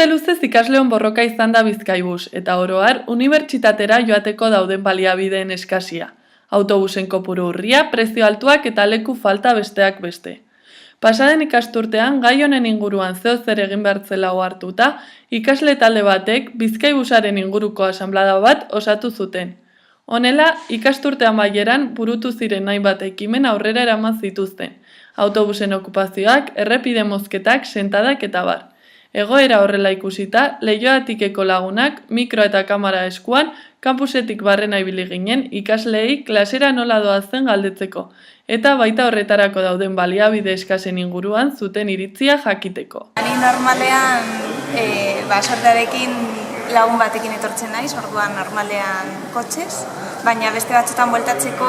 Urte luzez ikasleon borroka izan da Bizkaibus, eta oro har, unibertsitatera joateko dauden baliabideen eskasia. Autobusen kopuru urria, prezio altuak eta leku falta besteak beste. Pasaden ikasturtean, gai honen inguruan zeozer egin behartzela ohartuta, ikasle talde batek Bizkaibusaren inguruko asanblada bat osatu zuten. Honela, ikasturte amaieran burutu ziren hainbat ekimen aurrera eraman zituzten. Autobusen okupazioak, errepide mozketak, sentadak eta bar. Egoera horrela ikusita, Leioatikeko lagunak, mikro eta kamera eskuan, kampusetik barrena ibili ginen ikasleei klasera nola doazen galdetzeko, eta baita horretarako dauden baliabide eskasen inguruan zuten iritzia jakiteko. Ni normalean sortearekin lagun batekin etortzen naiz, orduan normalean kotxez, baina beste batzutan bueltatzeko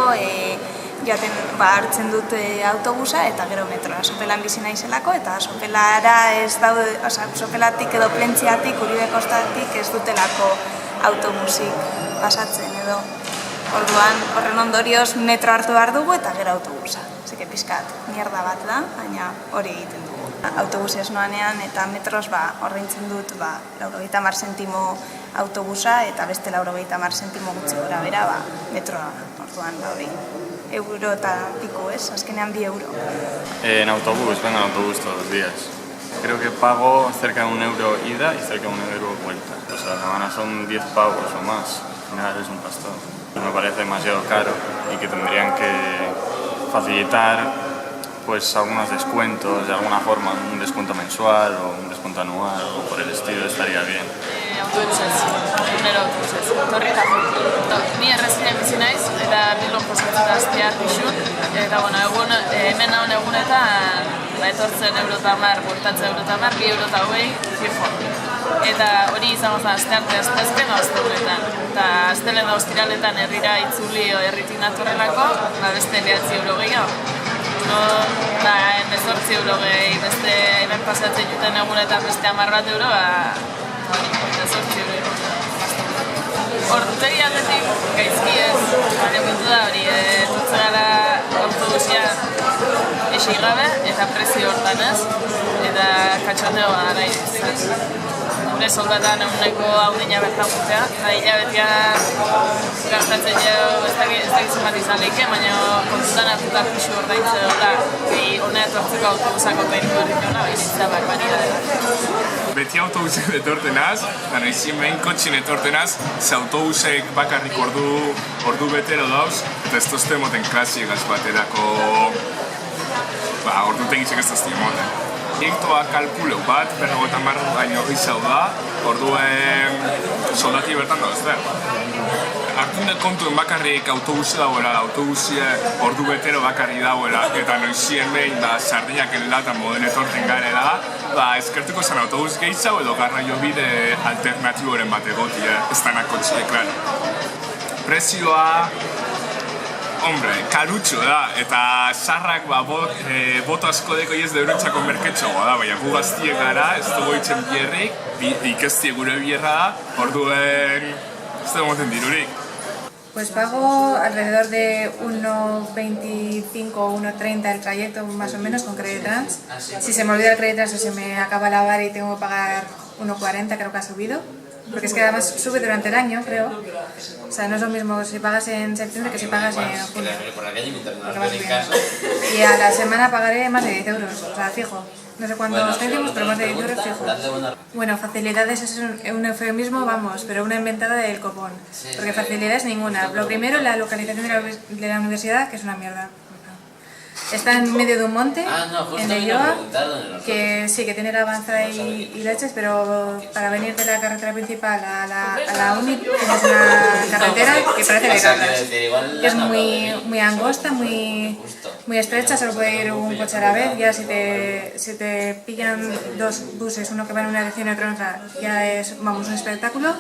joaten hartzen dut autobusa eta gero metroa. Sopelan bizi naizelako eta sopelara ez daude, sopelatik edo Plentziatik, Uribe Kostatik ez dutelako autobusik pasatzen edo. Orduan horren ondorioz metro hartu behar dugu eta gero autobusa. Zeke pizkat mierda bat da, baina hori egiten dugu. Autobusez noanean eta metroz ordaintzen dut 90 zentimo autobusa eta beste 90 zentimo gutxi gora bera metroa. Orduan hori. Euro eta pico, azkenean 2 euro. En autobús, vengo en autobús todos los días. Creo que pago cerca de 1 euro ida y cerca de 1 euro vuelta. O sea, la semana son 10 pavos o más. Al final es un pastón. Me parece demasiado caro y que tendrían que facilitar pues algunos descuentos, de alguna forma, un descuento mensual o un descuento anual o por el estilo estaría bien. Autobusez, egunero autobusez, torri eta ni errezinen bizi naiz eta Bilbon posatzen aztear pixut, eta hemen nagoen egunetan etortzen euro eta mar, bueltatzen euro eta mar, 2 euro eta 20 fijo. Eta hori izango zen astearte aztezken o azteunetan. Eta aztelen da ostiraletan herrira itzuli o herritik natorrelako, beste 9 euro gehiago. Da, 18 euro gehi, beste hemen pasatzen juten egunetan beste 10 euro, Ordutegi aldetik gaizki ez, baina puntu da hori, etortzen gara autobusian esik gabe eta prezio hortan ez, eta katxondeoa da nahi ez. Gure soldatan eguneko haudina bertan gutea, eta hilabetean gastatzen jo ez dakitzen bat izan lehike, baina kontutan hartuta pixu ordaintzen dut da, honea etortzeko autobusako peritu horretuna, baina barbaridadea. Beti autobusen etortenaz, eta noizien behin kotxin etortenaz, ze autobusek bakarrik ordu betero dauz, eta ez tozte emoten klasiegaz baterako ordu tegitzek ez tozte emoten. Proiektua kalkuleu bat, 50 baino gizau da, orduen soldati bertan dauz da. Hartun kontuen bakarrik autobusi dauela, autobusia ordu betero bakarri dauela, eta noizien behin sardinak enlatan moden etorten garela, eskertuko zen autobus gehiago edo garraio bide alternatiboren bat egotia, ez danak kotxile, klaro. Prezioa, hombre, karutxo da, eta sarrak boto asko deko ez deurentzako merketxoa da, baina gu gaztiek gara, ez dugu itzen bierrik, ikestie gure bierra da, orduen ez dugu moten dirurik. Pues pago alrededor de 1,25 o 1,30 el trayecto más o menos con Credittrans. Si se me olvida el Credittrans o se me acaba la vara y tengo que pagar 1,40, creo que ha subido. Porque es que además sube durante el año, creo. O sea, no es lo mismo si pagas en septiembre que si pagas en junio. Y a la semana pagaré más de 10 euros, o sea, fijo. No sé cuántos céntimos, pero más de 10 euros fijo. Bueno, facilidades es un eufemismo, vamos, pero una inventada del copón. Porque facilidades ninguna. Lo primero, la localización de la universidad, que es una mierda. Está en medio de un monte, en Leioa, que sí, que tiene la avanzada y leches, pero para venir de la carretera principal a la uni tienes una carretera que parece de cargas. Que es muy angosta, muy estrecha, solo puede ir un coche a la vez. Ya si te pillan 2 buses, uno que va en una dirección y otro en otra, ya es, vamos, un espectáculo.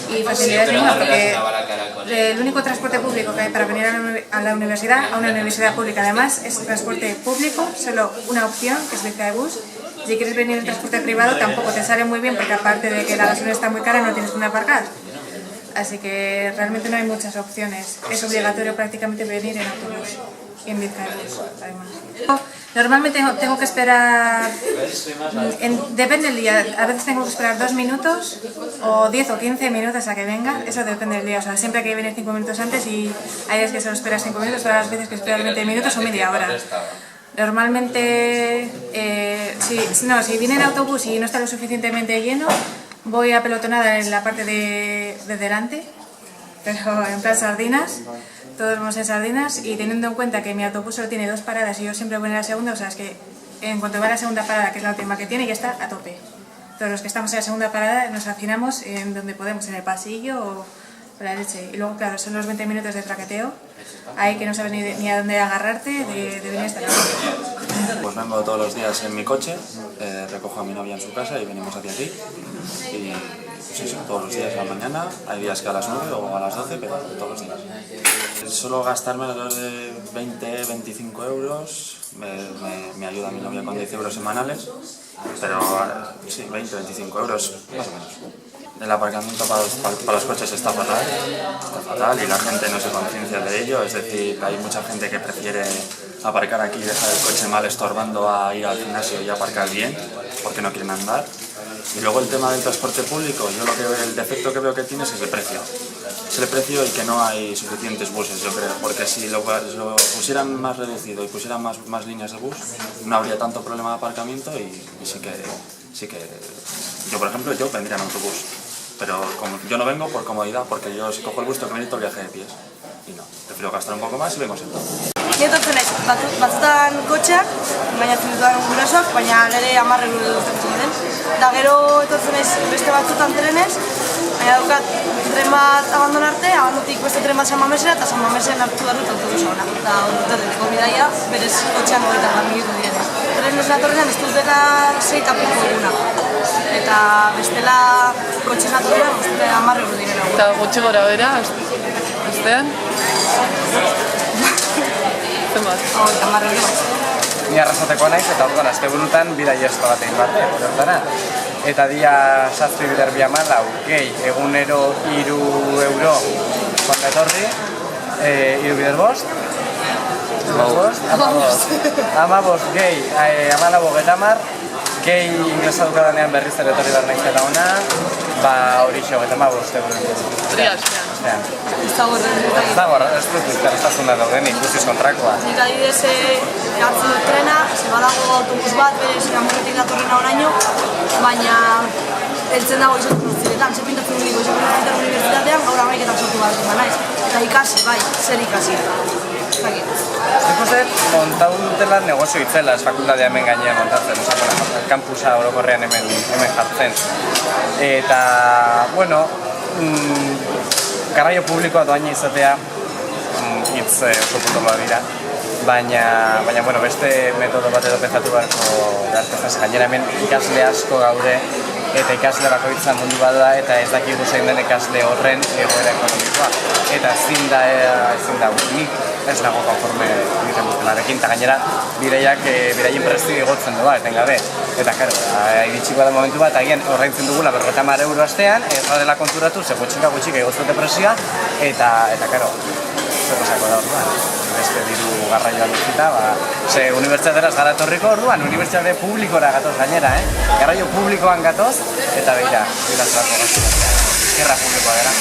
Y facilidades ninguna, porque el único transporte público que hay para venir a la universidad, a una universidad pública además, es transporte público, solo una opción, que es Bizkaibus. Si quieres venir en transporte privado tampoco te sale muy bien, porque aparte de que la gasolina está muy cara no tienes donde aparcar. Así que realmente no hay muchas opciones, es obligatorio prácticamente venir en autobús y en Bizkaibus además. Normalmente tengo que esperar, depende del día, a veces tengo que esperar 2 minutos o 10 o 15 minutos a que venga, eso depende del día, o sea, siempre hay que venir 5 minutos antes y hay veces que solo esperas 5 minutos, otras veces que esperas 20 minutos o media hora. Normalmente, si viene en autobús y no está lo suficientemente lleno, voy apelotonada en la parte de delante, pero en plan sardinas. Todos vamos en sardinas y teniendo en cuenta que mi autobús solo tiene 2 paradas y yo siempre voy en la segunda, o sea, es que en cuanto va a la segunda parada, que es la última que tiene, ya está a tope. Todos los que estamos en la segunda parada nos hacinamos en donde podemos, en el pasillo o por la leche. Y luego, claro, son los 20 minutos de traqueteo, ahí que no sabes ni a dónde agarrarte de venir hasta la hora. Pues vengo todos los días en mi coche, recojo a mi novia en su casa y venimos hacia aquí. Y pues eso, todos los días a la mañana, hay días que a las 9 o a las 12, pero todos los días. Suelo gastarme alrededor de 20-25 euros, me ayuda mi novia con 10 euros semanales, pero sí, 20-25 euros más o menos. El aparcamiento para los coches está fatal y la gente no se conciencia de ello, es decir, hay mucha gente que prefiere aparcar aquí y dejar el coche mal estorbando a ir al gimnasio y aparcar bien, porque no quieren andar. Y luego el tema del transporte público, yo el defecto que veo que tiene es el precio. Es el precio y que no hay suficientes buses, yo creo, porque si lo pusieran más reducido y pusieran más líneas de bus, no habría tanto problema de aparcamiento y sí que yo, por ejemplo, yo vendría en autobús. Pero como yo no vengo por comodidad, porque yo si cojo el bus tengo que venir todo el viaje de pies. Y no, prefiero gastar un poco más y vengo sentado. Ni etortzen naiz, batzutan kotxeak, baina zintutan gurasoak, baina nire 10 euro duzten den. Da gero etortzen naiz beste batzutan trenez, baina daukat tren bat abandonarte, abandotik beste tren bat San Mamesera, eta San Mameseren hartu behar dut autobusa hona. Eta urteteko bidaia, berez kotxean hogeita garmigiko direnez. Trenez natorrean ez dut dela 6 eta piko eguna. Eta bestela kotxe natorrean, bestela 10 euro direla. Eta gutxi gora bera, astean? Ni arrasateko naiz eta orduan asteburutan bidaiesto bat egin bat horretara. Eta dia 7 bider 14 gehi egunero 3 euro joan etorri, 3 bider 5, 15 gehi 14 gehi inglesa dukadanean berriz ere etorri behar naiz eta ona, hori xo, 15 euro. Hori astean. Ez dago Ez dut interesazuna dauden ikusiz kontrakoa. Nik adibidez hartzen dut trena, badago autobus bat, berez Amurretik datorrena oraino, baina heltzen dago izotzen urtziletan, zer pintatzen dut izotzen unibertsitatean, gaur 11etan sortu bat egin naiz. Eta ikasi, bai, zer ikasi. Nik uste, montau dutela negozio itzela, fakultatea hemen gainean montatzen, kampusa orokorrean hemen jartzen. Eta, bueno, garraio publikoa doaina izatea hitz oso potoloa dira, baina bueno, beste metodo bat edo pentsatu beharko dartezaz. Gainera hemen ikasle asko gaude eta ikasle bakoitzan mundu bat da eta ez dakigu zein den ikasle horren egoera ekonomikoa. Eta ezin da nik ez nago konforme egiten dutelarekin, eta gainera beraien prezio igotzen doa, etengabe. Eta, karo, iritsiko da momentu bat, agian ordaintzen dugula 50 euro astean, ez badela konturatu, ze gutxika igotzute prezioa, eta, karo, zer pasako da orduan. Beste diru garraioan utzita, ze unibertsitatera ez gara etorriko orduan, unibertsitate publikora gatoz gainera, garraio publikoan gatoz, eta begira zelako gazturatzea, eskerra publikoa gara.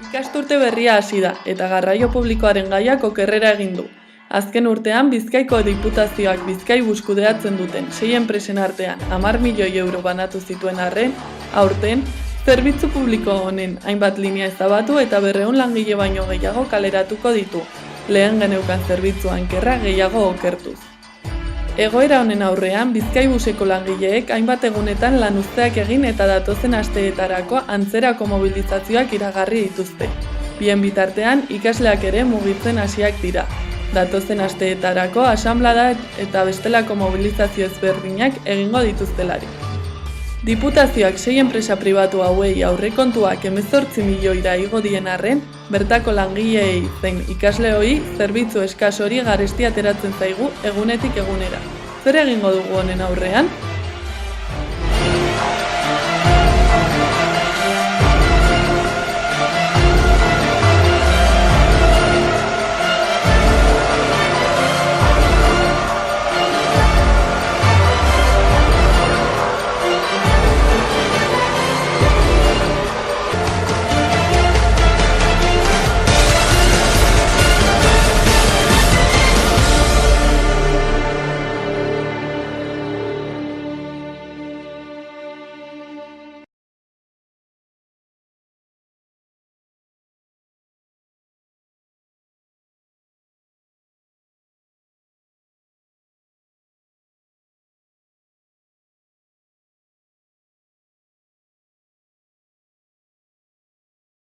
Ikasturte berria hasi da eta garraio publikoaren gaiak okerrera egin du. Azken urtean Bizkaiko Diputazioak Bizkaibus kudeatzen duten 6 enpresen artean 10 milioi euro banatu zituen arren, aurten zerbitzu publiko honen hainbat linea ezabatu eta 200 langile baino gehiago kaleratuko ditu, lehen geneukan zerbitzuan kerra gehiago okertuz. Egoera honen aurrean, Bizkaibuseko langileek hainbat egunetan lan uzteak egin eta datozen asteetarako antzerako mobilizazioak iragarri dituzte. Bien bitartean, ikasleak ere mugitzen hasiak dira. Datozen asteetarako asanblada eta bestelako mobilizazio ezberdinak egingo dituztelarik. Diputazioak 6 enpresa pribatu hauei aurrekontuak 18 milioira igo dien arren, bertako langileei zein ikasleoi zerbitzu eskas hori garesti ateratzen zaigu egunetik egunera. Zer egingo dugu honen aurrean?